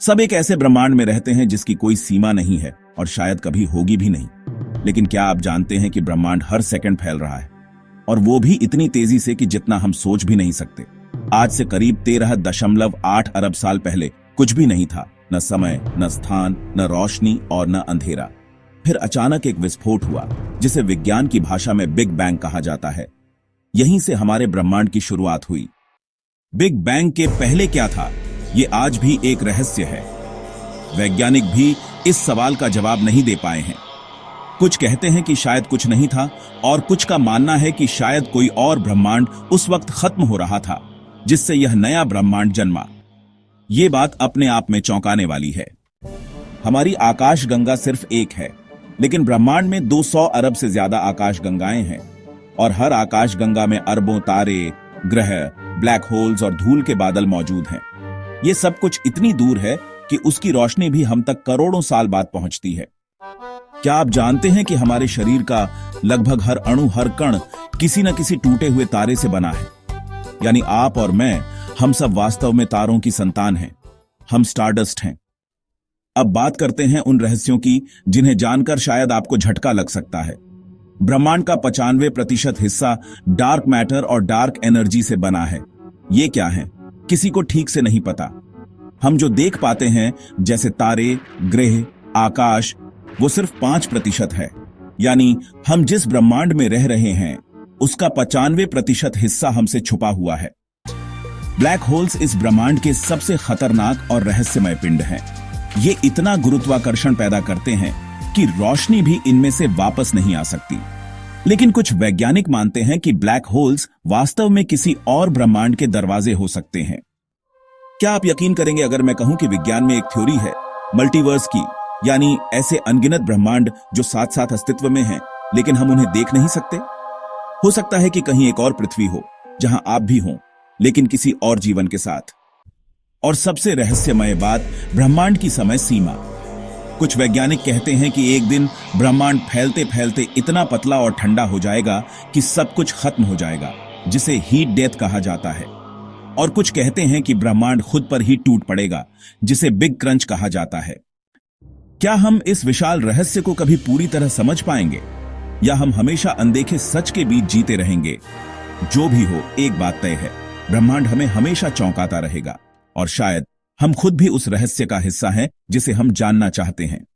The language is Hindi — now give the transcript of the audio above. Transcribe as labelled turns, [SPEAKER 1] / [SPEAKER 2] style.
[SPEAKER 1] सब एक ऐसे ब्रह्मांड में रहते हैं जिसकी कोई सीमा नहीं है और शायद कभी होगी भी नहीं। लेकिन क्या आप जानते हैं कि ब्रह्मांड हर सेकंड फैल रहा है, और वो भी इतनी तेजी से कि जितना हम सोच भी नहीं सकते। आज से करीब 13.8 अरब साल पहले कुछ भी नहीं था, न समय, न स्थान, न रोशनी और न अंधेरा। फिर अचानक एक विस्फोट हुआ जिसे विज्ञान की भाषा में बिग बैंग कहा जाता है। यहीं से हमारे ब्रह्मांड की शुरुआत हुई। बिग बैंग के पहले क्या था, ये आज भी एक रहस्य है। वैज्ञानिक भी इस सवाल का जवाब नहीं दे पाए हैं। कुछ कहते हैं कि शायद कुछ नहीं था, और कुछ का मानना है कि शायद कोई और ब्रह्मांड उस वक्त खत्म हो रहा था जिससे यह नया ब्रह्मांड जन्मा। ये बात अपने आप में चौंकाने वाली है। हमारी आकाशगंगा सिर्फ एक है, लेकिन ब्रह्मांड में 200 अरब से ज्यादा आकाशगंगाएं हैं, और हर आकाशगंगा में अरबों तारे, ग्रह, ब्लैक होल्स और धूल के बादल मौजूद हैं। ये सब कुछ इतनी दूर है कि उसकी रोशनी भी हम तक करोड़ों साल बाद पहुंचती है। क्या आप जानते हैं कि हमारे शरीर का लगभग हर अणु, हर कण किसी न किसी टूटे हुए तारे से बना है? यानी आप और मैं, हम सब वास्तव में तारों की संतान हैं। हम स्टारडस्ट हैं। अब बात करते हैं उन रहस्यों की जिन्हें जानकर शायद आपको झटका लग सकता है। ब्रह्मांड का 95% हिस्सा डार्क मैटर और डार्क एनर्जी से बना है। ये क्या है, किसी को ठीक से नहीं पता। हम जो देख पाते हैं, जैसे तारे, ग्रह, आकाश, वो सिर्फ 5% है। यानी हम जिस ब्रह्मांड में रह रहे हैं उसका 95% हिस्सा हमसे छुपा हुआ है। ब्लैक होल्स इस ब्रह्मांड के सबसे खतरनाक और रहस्यमय पिंड हैं। ये इतना गुरुत्वाकर्षण पैदा करते हैं कि रोशनी भी इनमें से वापस नहीं आ सकती। लेकिन कुछ वैज्ञानिक मानते हैं कि ब्लैक होल्स वास्तव में किसी और ब्रह्मांड के दरवाजे हो सकते हैं। क्या आप यकीन करेंगे अगर मैं कहूं कि विज्ञान में एक थ्योरी है मल्टीवर्स की, यानी ऐसे अनगिनत ब्रह्मांड जो साथ साथ अस्तित्व में हैं, लेकिन हम उन्हें देख नहीं सकते। हो सकता है कि कहीं एक और पृथ्वी हो जहां आप भी हों, लेकिन किसी और जीवन के साथ। और सबसे रहस्यमय बात, ब्रह्मांड की समय सीमा। कुछ वैज्ञानिक कहते हैं कि एक दिन ब्रह्मांड फैलते फैलते इतना पतला और ठंडा हो जाएगा कि सब कुछ खत्म हो जाएगा, जिसे हीट डेथ कहा जाता है। और कुछ कहते हैं कि ब्रह्मांड खुद पर ही टूट पड़ेगा, जिसे बिग क्रंच कहा जाता है। क्या हम इस विशाल रहस्य को कभी पूरी तरह समझ पाएंगे, या हम हमेशा अनदेखे सच के बीच जीते रहेंगे? जो भी हो, एक बात तय है, ब्रह्मांड हमें हमेशा चौंकाता रहेगा, और शायद हम खुद भी उस रहस्य का हिस्सा हैं जिसे हम जानना चाहते हैं।